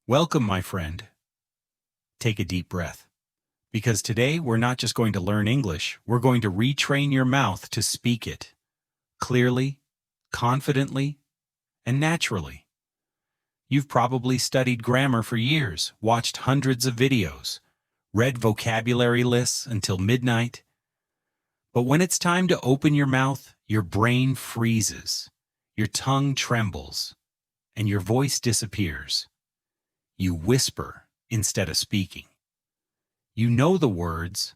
Welcome, my friend. Take a deep breath. Because today we're not just going to learn English, we're going to retrain your mouth to speak it clearly, confidently, and naturally. You've probably studied grammar for years, watched hundreds of videos, read vocabulary lists until midnight. But when it's time to open your mouth, your brain freezes, your tongue trembles, and your voice disappears. You whisper instead of speaking. You know the words,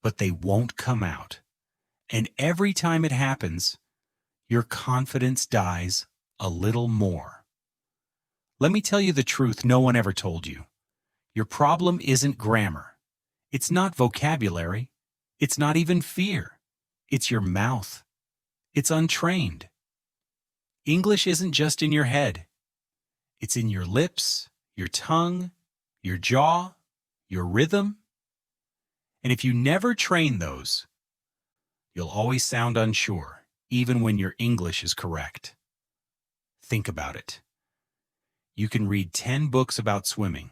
but they won't come out. And every time it happens, your confidence dies a little more. Let me tell you the truth no one ever told you. Your problem isn't grammar. It's not vocabulary. It's not even fear. It's your mouth. It's untrained. English isn't just in your head. It's in your lips, your tongue, your jaw, your rhythm. And if you never train those, you'll always sound unsure, even when your English is correct. Think about it. You can read 10 books about swimming,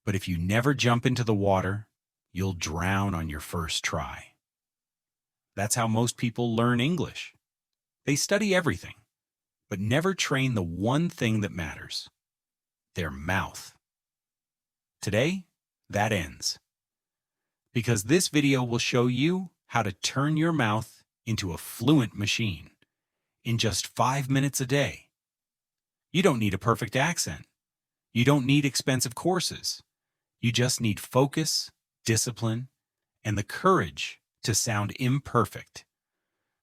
but if you never jump into the water, you'll drown on your first try. That's how most people learn English. They study everything, but never train the one thing that matters: their mouth. Today, that ends. Because this video will show you how to turn your mouth into a fluent machine in just 5 minutes a day. You don't need a perfect accent. You don't need expensive courses. You just need focus, discipline, and the courage to sound imperfect.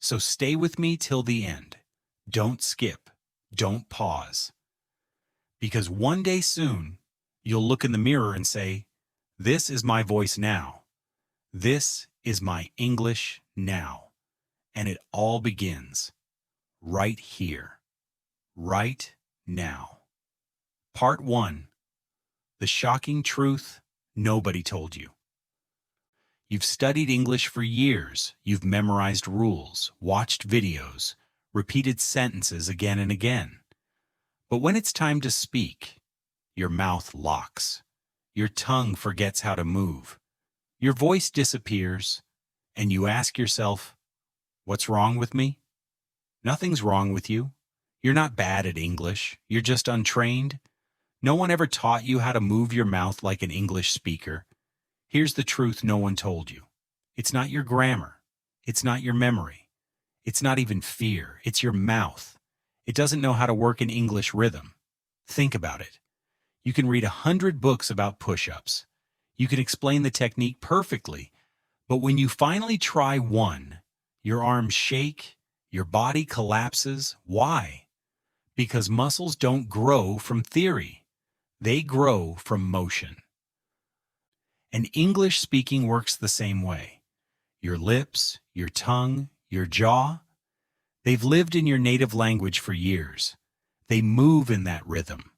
So stay with me till the end. Don't skip. Don't pause. Because one day soon, you'll look in the mirror and say, "This is my voice now. This is my English now." And it all begins right here, right now. Part 1. The shocking truth nobody told you. You've studied English for years. You've memorized rules, watched videos, repeated sentences again and again. But when it's time to speak, your mouth locks. Your tongue forgets how to move. Your voice disappears, and you ask yourself, "What's wrong with me?" Nothing's wrong with you. You're not bad at English. You're just untrained. No one ever taught you how to move your mouth like an English speaker. Here's the truth no one told you. It's not your grammar. It's not your memory. It's not even fear. It's your mouth. It doesn't know how to work in English rhythm. Think about it. You can read 100 books about push-ups. You can explain the technique perfectly, but when you finally try one, your arms shake, your body collapses. Why? Because muscles don't grow from theory. They grow from motion. And English speaking works the same way. Your lips, your tongue, your jaw, they've lived in your native language for years. They move in that rhythm,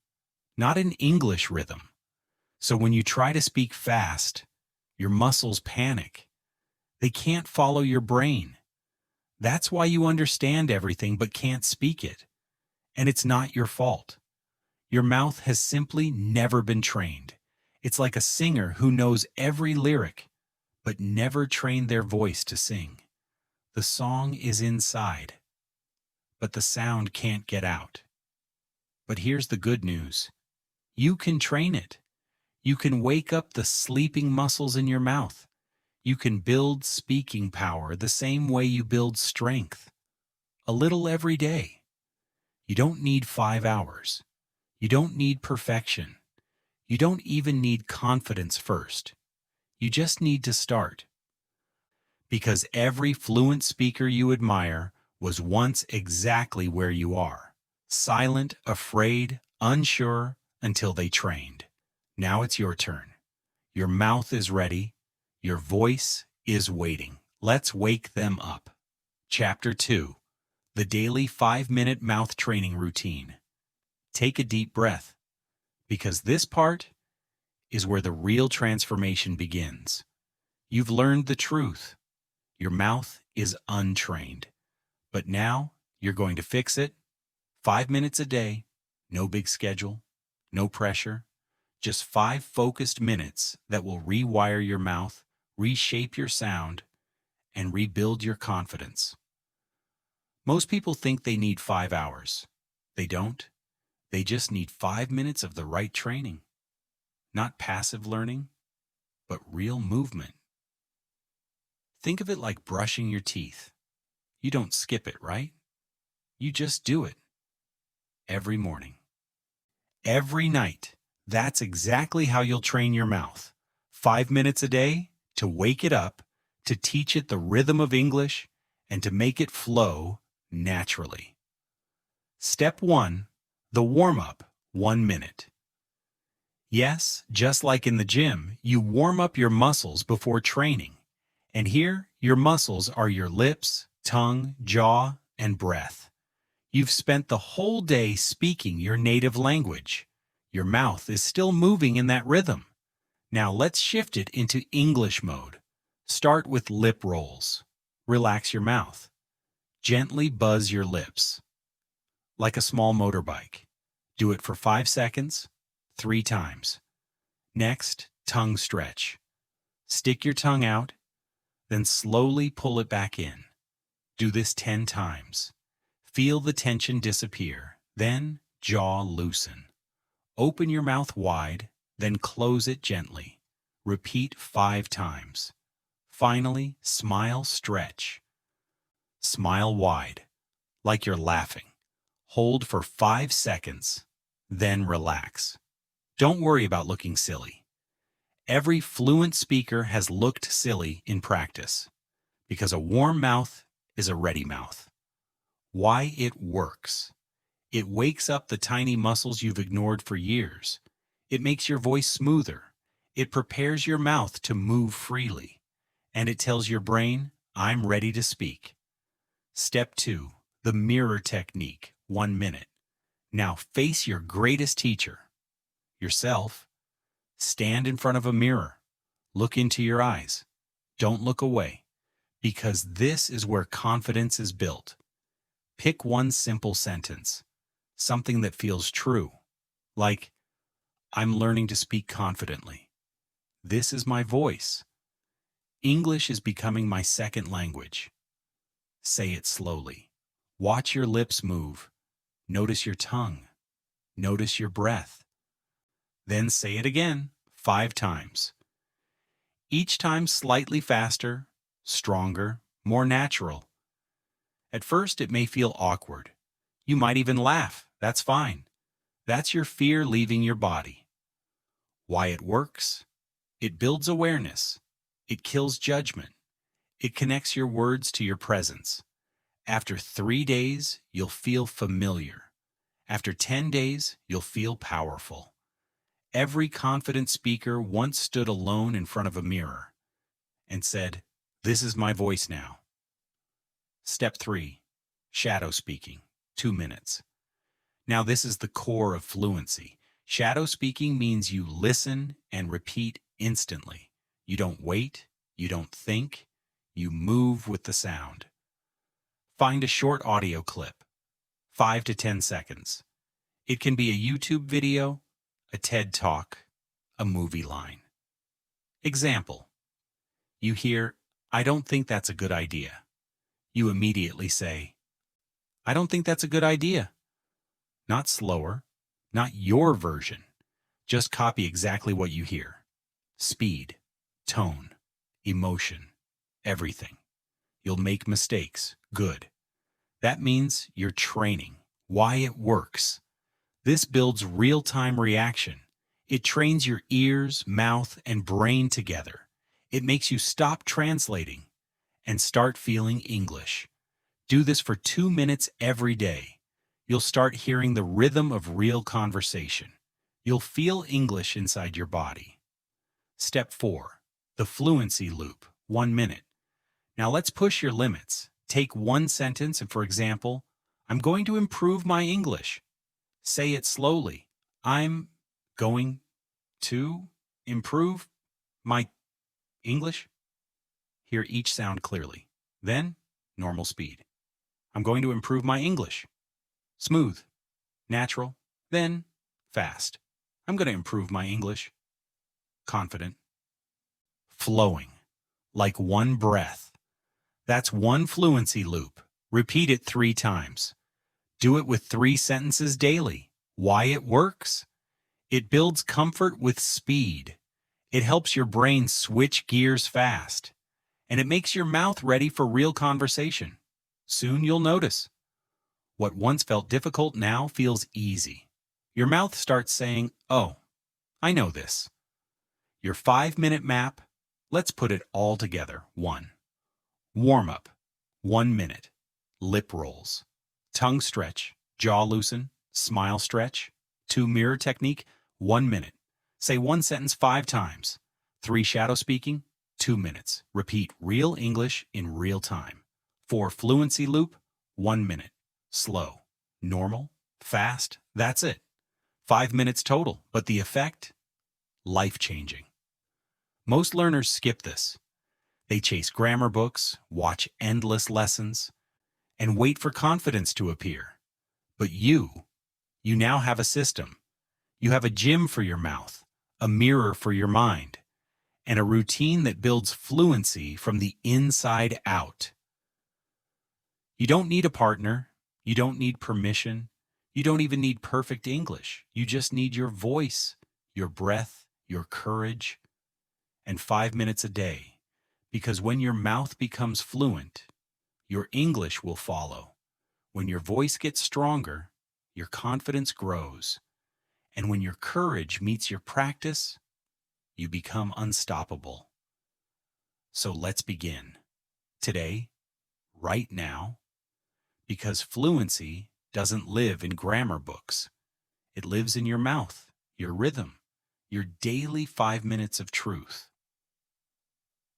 not an English rhythm. So when you try to speak fast, your muscles panic. They can't follow your brain. That's why you understand everything but can't speak it. And it's not your fault. Your mouth has simply never been trained. It's like a singer who knows every lyric, but never trained their voice to sing. The song is inside, but the sound can't get out. But here's the good news. You can train it. You can wake up the sleeping muscles in your mouth. You can build speaking power the same way you build strength. A little every day. You don't need 5 hours. You don't need perfection. You don't even need confidence first. You just need to start. Because every fluent speaker you admire was once exactly where you are. Silent, afraid, unsure, until they trained. Now it's your turn. Your mouth is ready. Your voice is waiting. Let's wake them up. Chapter 2. The Daily 5-Minute Mouth Training Routine. Take a deep breath, because this part is where the real transformation begins. You've learned the truth. Your mouth is untrained. But now you're going to fix it. 5 minutes a day, no big schedule, no pressure. Just 5 focused minutes that will rewire your mouth, reshape your sound, and rebuild your confidence. Most people think they need 5 hours. They don't. They just need 5 minutes of the right training. Not passive learning, but real movement. Think of it like brushing your teeth. You don't skip it, right? You just do it. Every morning. Every night. That's exactly how you'll train your mouth. 5 minutes a day to wake it up, to teach it the rhythm of English, and to make it flow naturally. Step 1. The warm-up, 1 minute. Yes, just like in the gym, you warm up your muscles before training. And here, your muscles are your lips, tongue, jaw, and breath. You've spent the whole day speaking your native language. Your mouth is still moving in that rhythm. Now let's shift it into English mode. Start with lip rolls. Relax your mouth. Gently buzz your lips. Like a small motorbike. Do it for 5 seconds, 3 times. Next, tongue stretch. Stick your tongue out, then slowly pull it back in. Do this 10 times. Feel the tension disappear, then jaw loosen. Open your mouth wide, then close it gently. Repeat 5 times. Finally, smile, stretch. Smile wide, like you're laughing. Hold for 5 seconds, then relax. Don't worry about looking silly. Every fluent speaker has looked silly in practice, because a warm mouth is a ready mouth. Why it works. It wakes up the tiny muscles you've ignored for years. It makes your voice smoother. It prepares your mouth to move freely. And it tells your brain, I'm ready to speak. Step 2. The mirror technique, 1 minute. Now face your greatest teacher, yourself. Stand in front of a mirror. Look into your eyes. Don't look away, because this is where confidence is built. Pick one simple sentence, something that feels true, like, I'm learning to speak confidently. This is my voice. English is becoming my second language. Say it slowly. Watch your lips move. Notice your tongue. Notice your breath. Then say it again, 5 times. Each time slightly faster, stronger, more natural. At first, it may feel awkward. You might even laugh. That's fine. That's your fear leaving your body. Why it works? It builds awareness. It kills judgment. It connects your words to your presence. After 3 days, you'll feel familiar. After 10 days, you'll feel powerful. Every confident speaker once stood alone in front of a mirror and said, this is my voice now. Step 3. Shadow speaking, 2 minutes. Now this is the core of fluency. Shadow speaking means you listen and repeat instantly. You don't wait, you don't think, you move with the sound. Find a short audio clip, 5 to 10 seconds. It can be a YouTube video, a TED Talk, a movie line. Example. You hear, I don't think that's a good idea. You immediately say, I don't think that's a good idea. Not slower, not your version. Just copy exactly what you hear. Speed, tone, emotion, everything. You'll make mistakes. Good. That means you're training. Why it works. This builds real-time reaction. It trains your ears, mouth, and brain together. It makes you stop translating and start feeling English. Do this for 2 minutes every day. You'll start hearing the rhythm of real conversation. You'll feel English inside your body. Step 4. The fluency loop, 1 minute. Now let's push your limits. Take one sentence and, for example, I'm going to improve my English. Say it slowly. I'm going to improve my English. Hear each sound clearly. Then, normal speed. I'm going to improve my English. Smooth, natural, then fast. I'm going to improve my English. Confident. Flowing. Like one breath. That's one fluency loop. Repeat it 3 times. Do it with 3 sentences daily. Why it works? It builds comfort with speed. It helps your brain switch gears fast. And it makes your mouth ready for real conversation. Soon you'll notice. What once felt difficult now feels easy. Your mouth starts saying, "Oh, I know this." Your 5-minute map, let's put it all together. 1. Warm up, 1 minute. Lip rolls. Tongue stretch, jaw loosen, smile stretch. 2. Mirror technique, 1 minute. Say one sentence 5 times. 3. Shadow speaking, 2 minutes. Repeat real English in real time. 4. Fluency loop, 1 minute. Slow, normal, fast, that's it. 5 minutes total, but the effect? Life-changing. Most learners skip this. They chase grammar books, watch endless lessons, and wait for confidence to appear. But you now have a system. You have a gym for your mouth, a mirror for your mind, and a routine that builds fluency from the inside out. You don't need a partner. You don't need permission. You don't even need perfect English. You just need your voice, your breath, your courage, and 5 minutes a day. Because when your mouth becomes fluent, your English will follow. When your voice gets stronger, your confidence grows. And when your courage meets your practice, you become unstoppable. So let's begin. Today, right now, because fluency doesn't live in grammar books. It lives in your mouth, your rhythm, your daily 5 minutes of truth.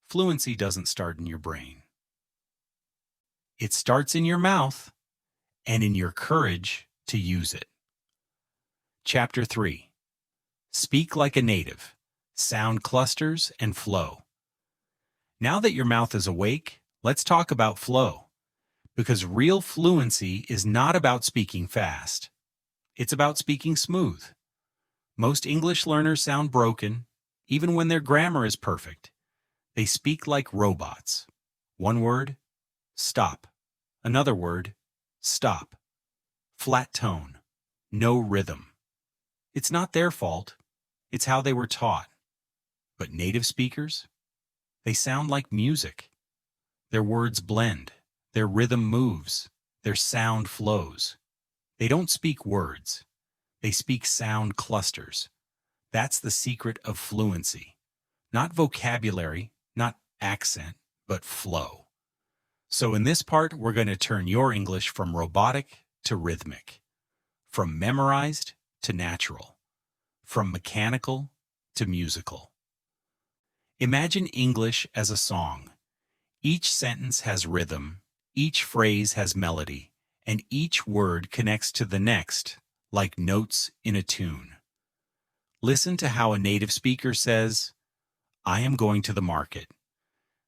Fluency doesn't start in your brain. It starts in your mouth and in your courage to use it. Chapter 3. Speak like a native. Sound clusters and flow. Now that your mouth is awake, let's talk about flow. Because real fluency is not about speaking fast. It's about speaking smooth. Most English learners sound broken, even when their grammar is perfect. They speak like robots. One word, stop. Another word, stop. Flat tone, no rhythm. It's not their fault. It's how they were taught. But native speakers? They sound like music. Their words blend. Their rhythm moves. Their sound flows. They don't speak words. They speak sound clusters. That's the secret of fluency. Not vocabulary, not accent, but flow. So in this part, we're going to turn your English from robotic to rhythmic, from memorized to natural, from mechanical to musical. Imagine English as a song. Each sentence has rhythm, each phrase has melody, and each word connects to the next, like notes in a tune. Listen to how a native speaker says, "I am going to the market."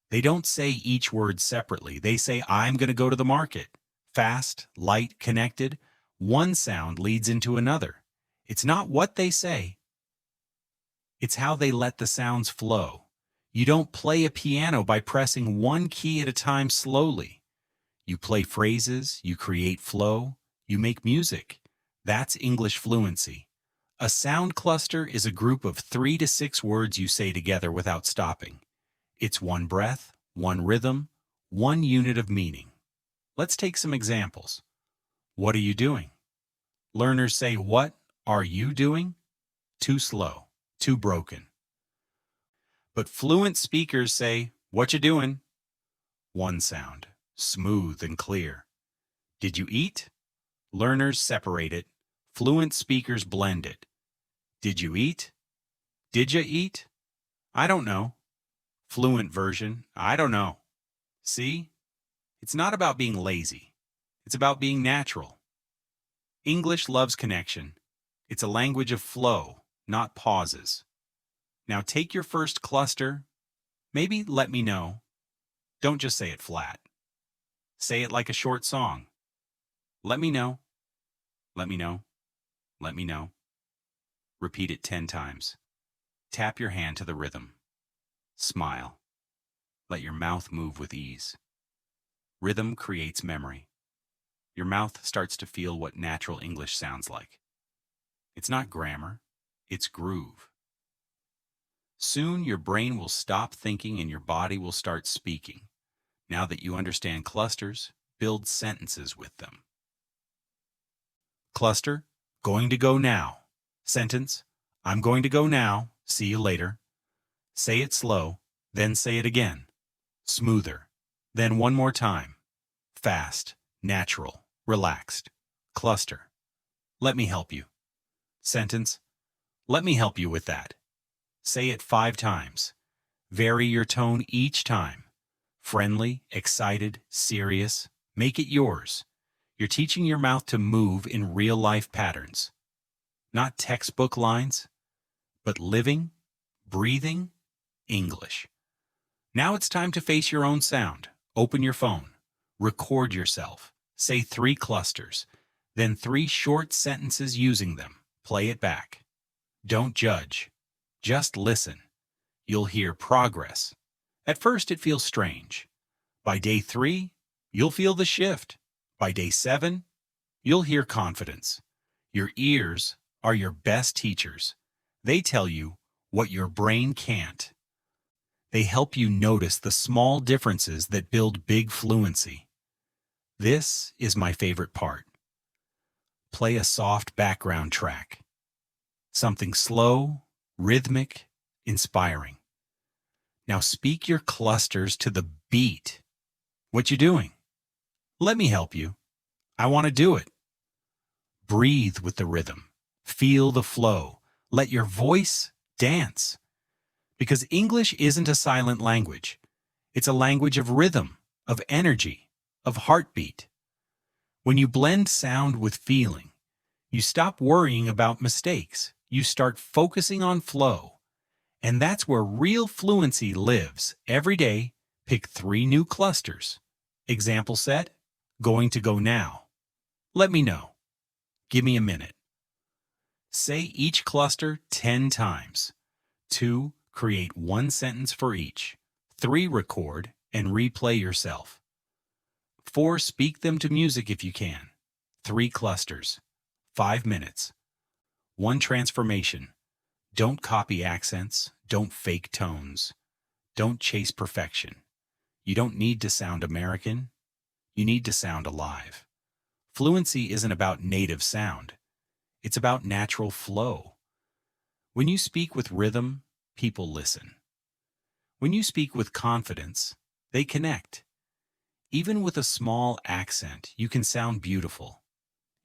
They don't say each word separately. They say, "I'm going to go to the market." Fast, light, connected. One sound leads into another. It's not what they say. It's how they let the sounds flow. You don't play a piano by pressing one key at a time slowly. You play phrases, you create flow, you make music. That's English fluency. A sound cluster is a group of 3 to 6 words you say together without stopping. It's one breath, one rhythm, one unit of meaning. Let's take some examples. What are you doing? Learners say, "What are you doing?" Too slow, too broken. But fluent speakers say, "What you doing?" One sound, smooth and clear. Did you eat? Learners separate it. Fluent speakers blend it. Did you eat? Did ya eat? I don't know. Fluent version, I don't know. See? It's not about being lazy. It's about being natural. English loves connection. It's a language of flow, not pauses. Now take your first cluster. Maybe let me know. Don't just say it flat. Say it like a short song. Let me know. Let me know. Let me know. Repeat it 10 times. Tap your hand to the rhythm. Smile. Let your mouth move with ease. Rhythm creates memory. Your mouth starts to feel what natural English sounds like. It's not grammar, it's groove. Soon your brain will stop thinking and your body will start speaking. Now that you understand clusters, build sentences with them. Cluster, going to go now. Sentence, I'm going to go now, see you later. Say it slow, then say it again. Smoother, then one more time. Fast, natural, relaxed. Cluster, let me help you. Sentence, let me help you with that. Say it 5 times. Vary your tone each time. Friendly, excited, serious. Make it yours. You're teaching your mouth to move in real-life patterns. Not textbook lines, but living, breathing English. Now it's time to face your own sound. Open your phone. Record yourself. Say 3 clusters, then 3 short sentences using them. Play it back. Don't judge. Just listen. You'll hear progress. At first it feels strange. By day 3, you'll feel the shift. By day 7, you'll hear confidence. Your ears are your best teachers. They tell you what your brain can't. They help you notice the small differences that build big fluency. This is my favorite part. Play a soft background track. Something slow, rhythmic, inspiring. Now speak your clusters to the beat. What you doing? Let me help you. I want to do it. Breathe with the rhythm. Feel the flow. Let your voice dance. Because English isn't a silent language. It's a language of rhythm, of energy, of heartbeat. When you blend sound with feeling, you stop worrying about mistakes. You start focusing on flow. And that's where real fluency lives. Every day, pick 3 new clusters. Example set, going to go now. Let me know. Give me a minute. Say each cluster 10 times. 2, create 1 sentence for each. 3, record and replay yourself. 4, speak them to music if you can. 3 clusters. 5 minutes. 1 transformation. Don't copy accents. Don't fake tones. Don't chase perfection. You don't need to sound American. You need to sound alive. Fluency isn't about native sound. It's about natural flow. When you speak with rhythm, people listen. When you speak with confidence, they connect. Even with a small accent, you can sound beautiful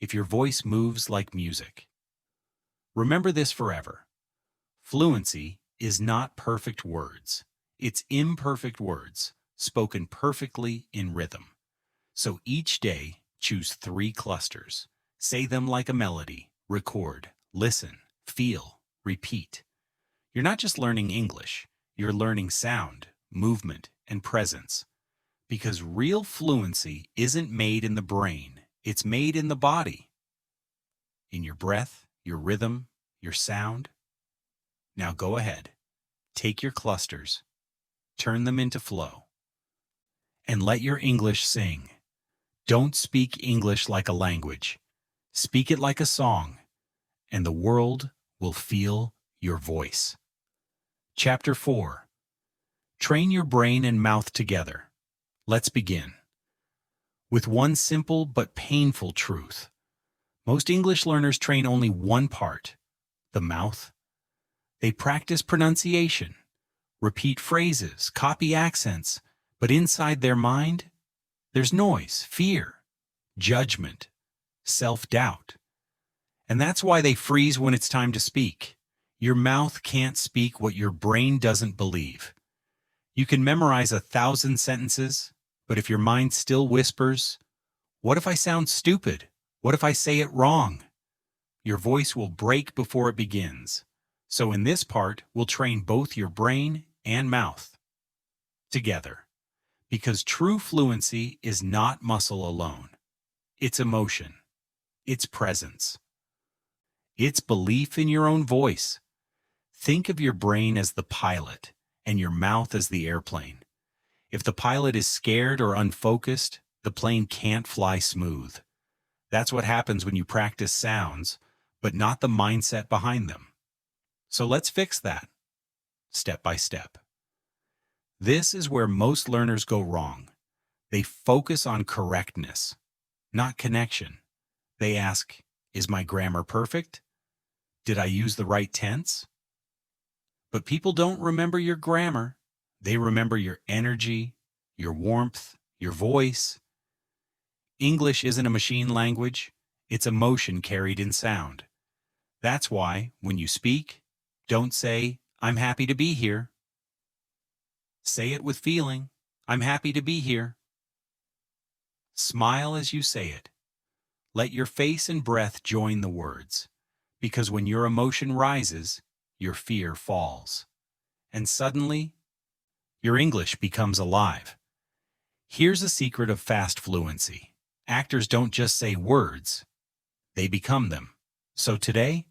if your voice moves like music. Remember this forever. Fluency is not perfect words. It's imperfect words, spoken perfectly in rhythm. So each day, choose 3 clusters. Say them like a melody. Record, listen, feel, repeat. You're not just learning English. You're learning sound, movement, and presence. Because real fluency isn't made in the brain. It's made in the body. In your breath, your rhythm, your sound. Now go ahead. Take your clusters. Turn them into flow. And let your English sing. Don't speak English like a language. Speak it like a song, and the world will feel your voice. Chapter 4. Train your brain and mouth together. Let's begin. With one simple but painful truth. Most English learners train only one part, the mouth. They practice pronunciation, repeat phrases, copy accents, but inside their mind, there's noise, fear, judgment, self-doubt. And that's why they freeze when it's time to speak. Your mouth can't speak what your brain doesn't believe. You can memorize 1,000 sentences, but if your mind still whispers, "What if I sound stupid? What if I say it wrong?" Your voice will break before it begins. So in this part, we'll train both your brain and mouth together. Because true fluency is not muscle alone. It's emotion. It's presence. It's belief in your own voice. Think of your brain as the pilot and your mouth as the airplane. If the pilot is scared or unfocused, the plane can't fly smooth. That's what happens when you practice sounds, but not the mindset behind them. So let's fix that, step by step. This is where most learners go wrong. They focus on correctness, not connection. They ask, is my grammar perfect? Did I use the right tense? But people don't remember your grammar. They remember your energy, your warmth, your voice. English isn't a machine language. It's emotion carried in sound. That's why, when you speak, don't say, I'm happy to be here. Say it with feeling. I'm happy to be here. Smile as you say it. Let your face and breath join the words, because when your emotion rises, your fear falls. And suddenly, your English becomes alive. Here's a secret of fast fluency. Actors don't just say words, they become them. So today,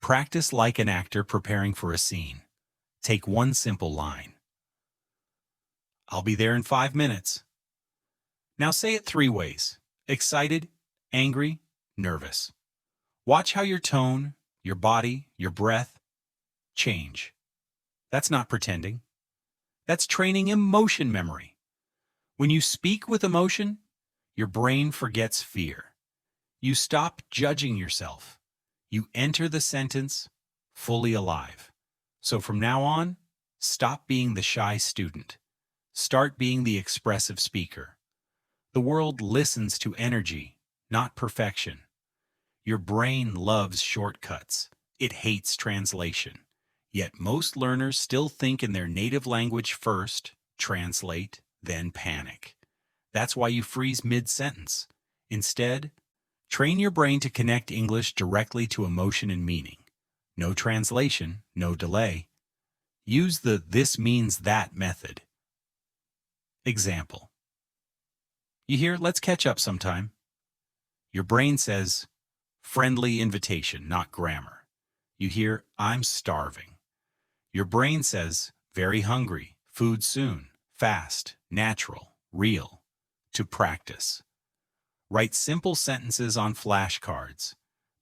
practice like an actor preparing for a scene. Take one simple line. I'll be there in 5 minutes. Now say it 3 ways: excited, angry, nervous. Watch how your tone, your body, your breath change. That's not pretending. That's training emotion memory. When you speak with emotion, your brain forgets fear. You stop judging yourself. You enter the sentence fully alive. So from now on, stop being the shy student. Start being the expressive speaker. The world listens to energy, not perfection. Your brain loves shortcuts. It hates translation. Yet most learners still think in their native language first, translate, then panic. That's why you freeze mid-sentence. Instead, train your brain to connect English directly to emotion and meaning. No translation, no delay. Use the "this means that" method. Example. You hear, let's catch up sometime. Your brain says, friendly invitation, not grammar. You hear, I'm starving. Your brain says, very hungry, food soon, fast, natural, real. To practice. Write simple sentences on flashcards.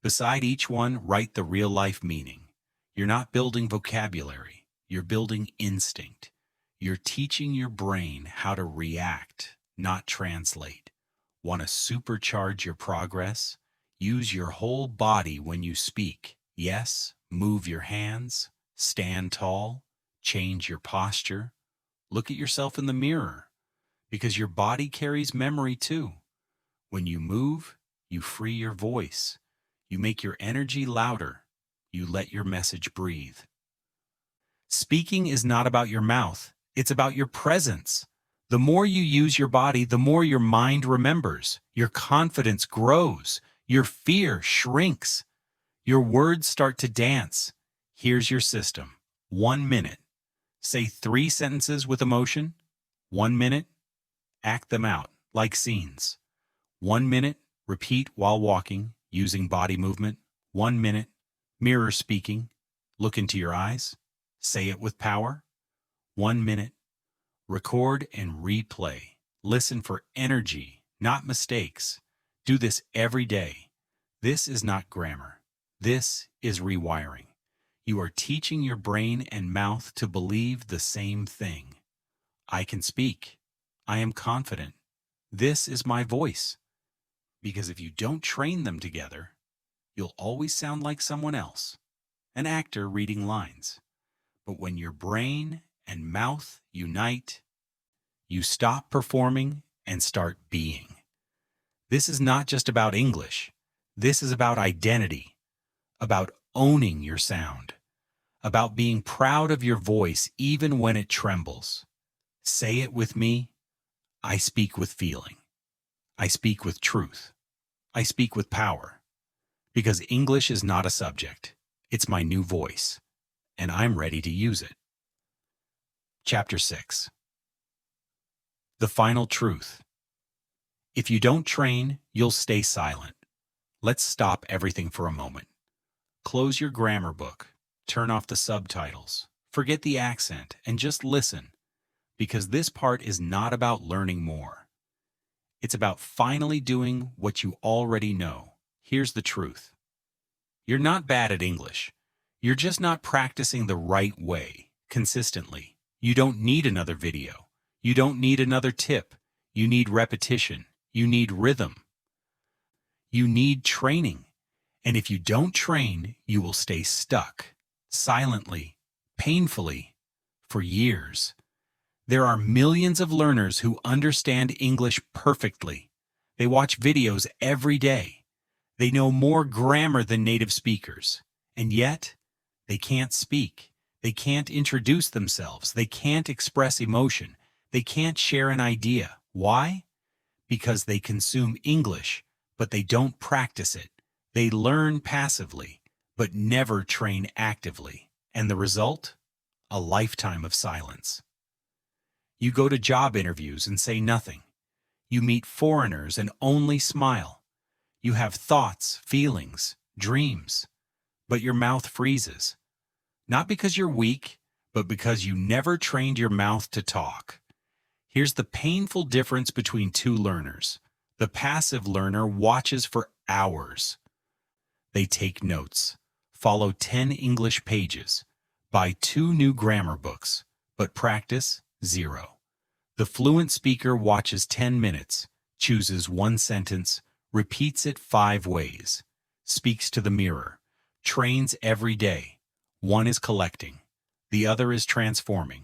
Beside each one, write the real-life meaning. You're not building vocabulary. You're building instinct. You're teaching your brain how to react, not translate. Want to supercharge your progress? Use your whole body when you speak. Yes, move your hands, stand tall, change your posture. Look at yourself in the mirror, because your body carries memory too. When you move, you free your voice. You make your energy louder. You let your message breathe. Speaking is not about your mouth. It's about your presence. The more you use your body, the more your mind remembers. Your confidence grows. Your fear shrinks. Your words start to dance. Here's your system. 1 minute. Say 3 sentences with emotion. 1 minute. Act them out like scenes. 1 minute. Repeat while walking, using body movement. 1 minute. Mirror speaking. Look into your eyes. Say it with power. 1 minute. Record and replay. Listen for energy, not mistakes. Do this every day. This is not grammar. This is rewiring. You are teaching your brain and mouth to believe the same thing. I can speak. I am confident. This is my voice. Because if you don't train them together, you'll always sound like someone else, an actor reading lines. But when your brain and mouth unite, you stop performing and start being. This is not just about English. This is about identity, about owning your sound, about being proud of your voice even when it trembles. Say it with me. I speak with feeling. I speak with truth. I speak with power. Because English is not a subject. It's my new voice, and I'm ready to use it. Chapter 6. The final truth. If you don't train, you'll stay silent. Let's stop everything for a moment. Close your grammar book, turn off the subtitles, forget the accent, and just listen, because this part is not about learning more. It's about finally doing what you already know. Here's the truth. You're not bad at English. You're just not practicing the right way, consistently. You don't need another video. You don't need another tip. You need repetition. You need rhythm. You need training. And if you don't train, you will stay stuck, silently, painfully, for years. There are millions of learners who understand English perfectly. They watch videos every day. They know more grammar than native speakers. And yet, they can't speak. They can't introduce themselves. They can't express emotion. They can't share an idea. Why? Because they consume English, but they don't practice it. They learn passively, but never train actively. And the result? A lifetime of silence. You go to job interviews and say nothing. You meet foreigners and only smile. You have thoughts, feelings, dreams, but your mouth freezes. Not because you're weak, but because you never trained your mouth to talk. Here's the painful difference between two learners. The passive learner watches for hours. They take notes, follow 10 English pages, buy 2 new grammar books, but practice 0. The fluent speaker watches 10 minutes, chooses 1 sentence, repeats it 5 ways, speaks to the mirror, trains every day. One is collecting, the other is transforming.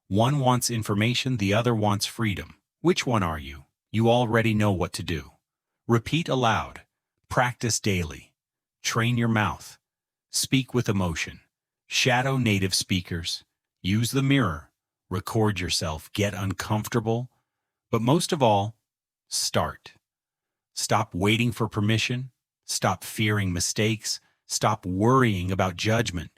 One wants information, the other wants freedom. Which one are you? You already know what to do. Repeat aloud, practice daily, train your mouth, speak with emotion, shadow native speakers, use the mirror, record yourself, get uncomfortable, but most of all, start. Stop waiting for permission, stop fearing mistakes, stop worrying about judgment,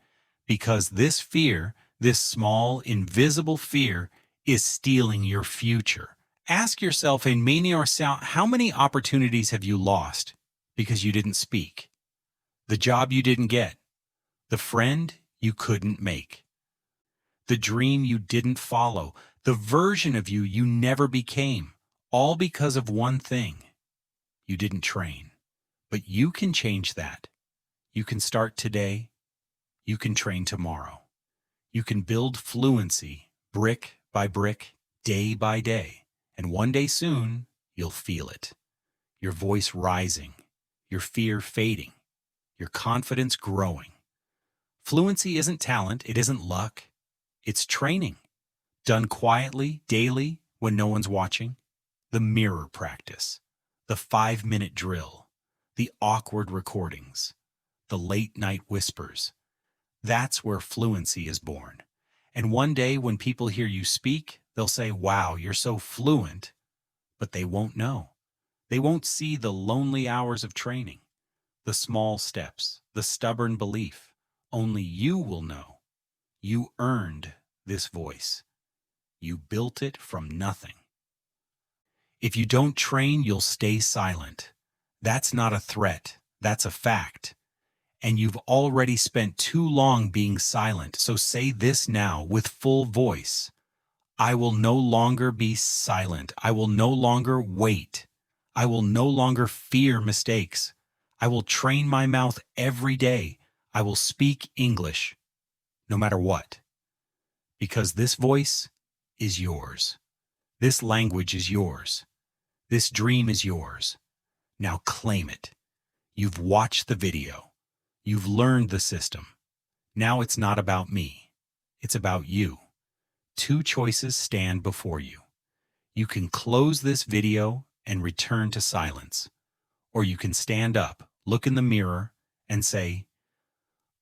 because this fear, this small, invisible fear, is stealing your future. Ask yourself in many or sound, how many opportunities have you lost because you didn't speak? The job you didn't get, the friend you couldn't make, the dream you didn't follow, the version of you you never became, all because of one thing. You didn't train. But you can change that. You can start today. You can train tomorrow. You can build fluency brick by brick, day by day. And one day soon, you'll feel it. Your voice rising, your fear fading, your confidence growing. Fluency isn't talent, it isn't luck. It's training. Done quietly, daily, when no one's watching. The mirror practice. The 5-minute drill. The awkward recordings. The late-night whispers. That's where fluency is born. And one day when people hear you speak, they'll say, "Wow, you're so fluent," but they won't know. They won't see the lonely hours of training, the small steps, the stubborn belief. Only you will know. You earned this voice. You built it from nothing. If you don't train, you'll stay silent. That's not a threat. That's a fact. And you've already spent too long being silent, so say this now with full voice. I will no longer be silent. I will no longer wait. I will no longer fear mistakes. I will train my mouth every day. I will speak English, no matter what. Because this voice is yours. This language is yours. This dream is yours. Now claim it. You've watched the video. You've learned the system. Now it's not about me. It's about you. 2 choices stand before you. You can close this video and return to silence. Or you can stand up, look in the mirror, and say,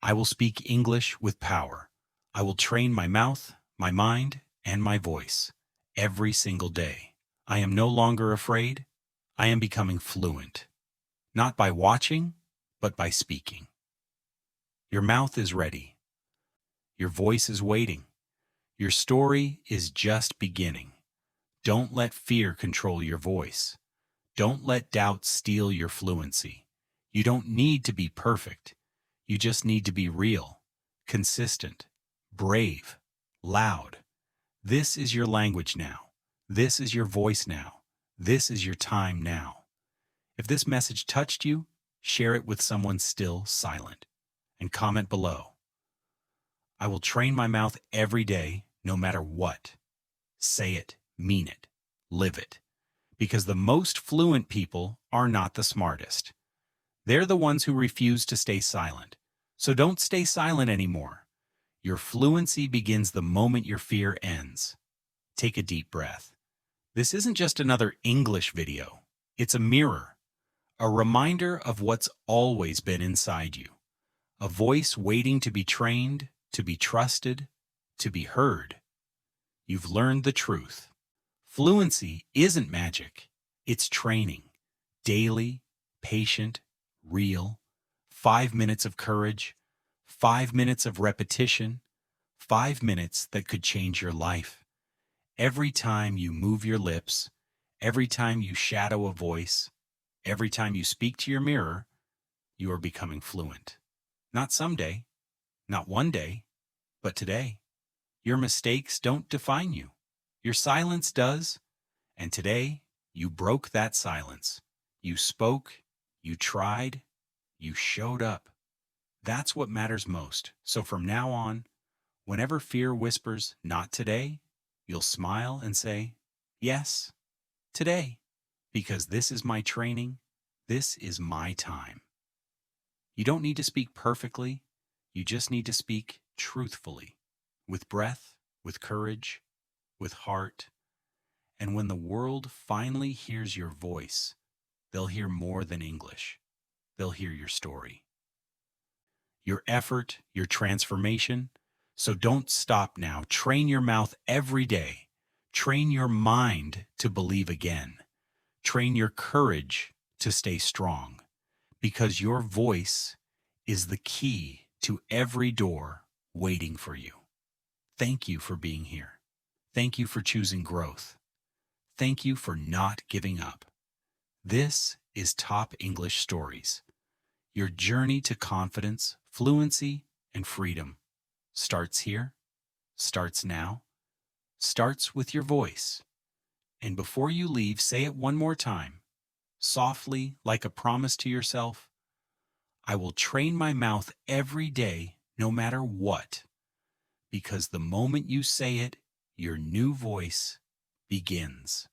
I will speak English with power. I will train my mouth, my mind, and my voice every single day. I am no longer afraid. I am becoming fluent. Not by watching, but by speaking. Your mouth is ready. Your voice is waiting. Your story is just beginning. Don't let fear control your voice. Don't let doubt steal your fluency. You don't need to be perfect. You just need to be real, consistent, brave, loud. This is your language now. This is your voice now. This is your time now. If this message touched you, share it with someone still silent. And comment below. I will train my mouth every day, no matter what. Say it, mean it, live it. Because the most fluent people are not the smartest. They're the ones who refuse to stay silent. So don't stay silent anymore. Your fluency begins the moment your fear ends. Take a deep breath. This isn't just another English video. It's a mirror, a reminder of what's always been inside you. A voice waiting to be trained, to be trusted, to be heard. You've learned the truth. Fluency isn't magic. It's training. Daily, patient, real. 5 minutes of courage. 5 minutes of repetition. 5 minutes that could change your life. Every time you move your lips, every time you shadow a voice, every time you speak to your mirror, you are becoming fluent. Not someday, not one day, but today. Your mistakes don't define you. Your silence does. And today, you broke that silence. You spoke, you tried, you showed up. That's what matters most. So from now on, whenever fear whispers, "Not today," you'll smile and say, "Yes, today." Because this is my training. This is my time. You don't need to speak perfectly. You just need to speak truthfully, with breath, with courage, with heart. And when the world finally hears your voice, they'll hear more than English. They'll hear your story, your effort, your transformation. So don't stop now. Train your mouth every day. Train your mind to believe again. Train your courage to stay strong. Because your voice is the key to every door waiting for you. Thank you for being here. Thank you for choosing growth. Thank you for not giving up. This is Top English Stories. Your journey to confidence, fluency, and freedom starts here, starts now, starts with your voice. And before you leave, say it one more time, softly, like a promise to yourself. I will train my mouth every day, no matter what. Because the moment you say it, your new voice begins.